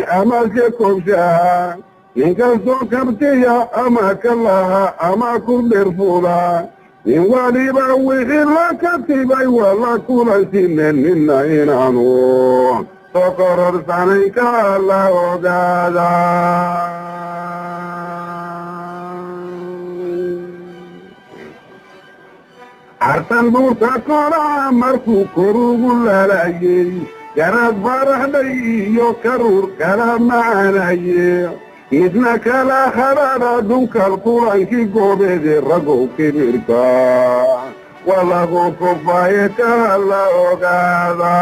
ama se kobshaa ninkastoo kabtiya ama kalaha ama ku dhirfuda nin waliba wixii la katibay waa la kula simen nina inaanu soo kororsanay ka la ogaada artan buurta koraa markuu korugu lalayey garaad baraxdhay iyo karuur kala macanaye isna kala hadhadha dunkal kulankii goobeedee ragow kibirka waa lagu kufaaye ka la ogaada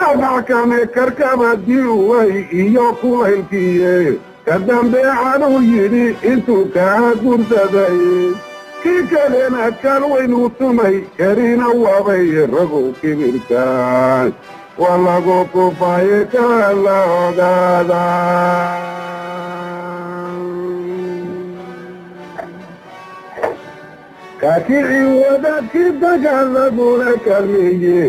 afaxkame karkaba diuway iyo kulaylkiye ka dambeexanuu yidhi intuu kaa gursaday kii kalena kalwaynuu tumay karina waabay ragow kibirkaas waa lagu kufaaye ka la ogaada kakicii wadaadkii dagaaladuna kalmeeye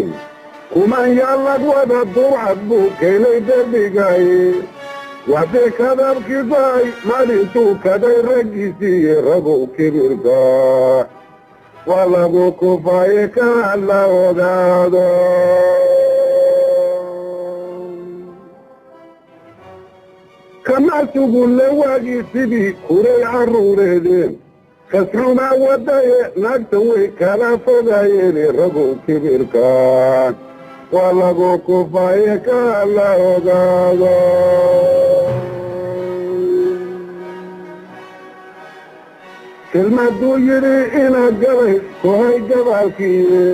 kuman yaalad wada durcad buu kelay derbigaye waxdee kadabkiday maalintuu kaday raggiisiiye ragow kibirka waa lagu kufaaye ka la ogaado kama sugulle waagii sidii kuray carruureedeen kasxumaa wadaye naagta way kala fogaayeen ragow kibirka waa lagu kufaaye ka la ogaado kelmaduu yidhi ina gabay kohay gabaalkiiye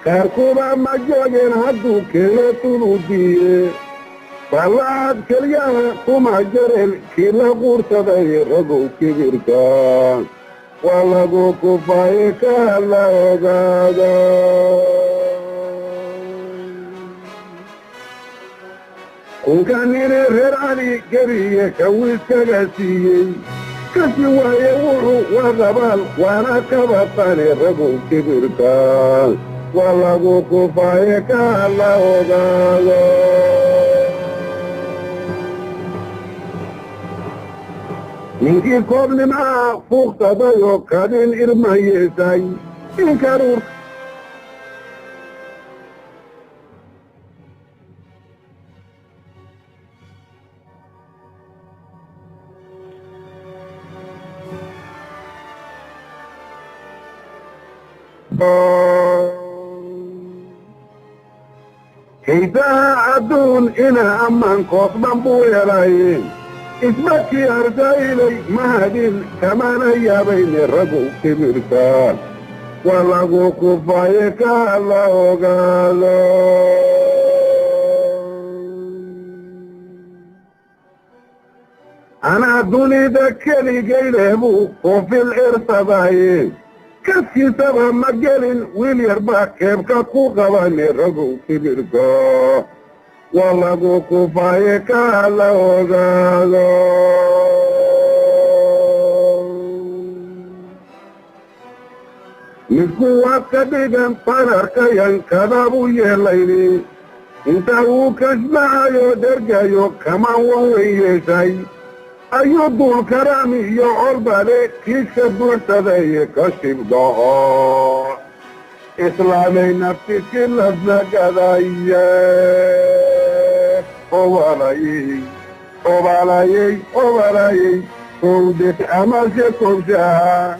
kaarkuba ma joogeen hadduu keena tuludiye ballaad kelyaha kuma jareen kii la quursaday ragow kibirka waa lagu kufaaye ka la ogaado kunka nini reer cali geriye kawiiskaga siiyey kasi waaye wuxuu waa qabaal waana kabatane ragow kibirka waa lagu kufaaye ka la ogaado ninkii koobnimaa fuuqsaday oo kadin irmayeesay inkaruur haysaha adduun ina ammaan koosdhan buu helaye isbakii arsaylay mahadin kamana yaabayne ragow kibirka waa lagu kufaaye ka la ogaado anaa dunida keligay leh buu koofil irsadaye kaskiisaba ma gelin wiil yar baa keebka ku qabane ragow kibirka waa lagu kufaaye ka la ogaado midku waa ka dhigan bararkayan kadabuu yeelayni inta uu kasbacayo dhergayo kamaan wawen yeeshay ayuu duul karaami iyo colbale kiiska buuxsadaye ka shibdhaho islaamay naftiskii lasnagadaye obalayey kowdeh ama se kobshaa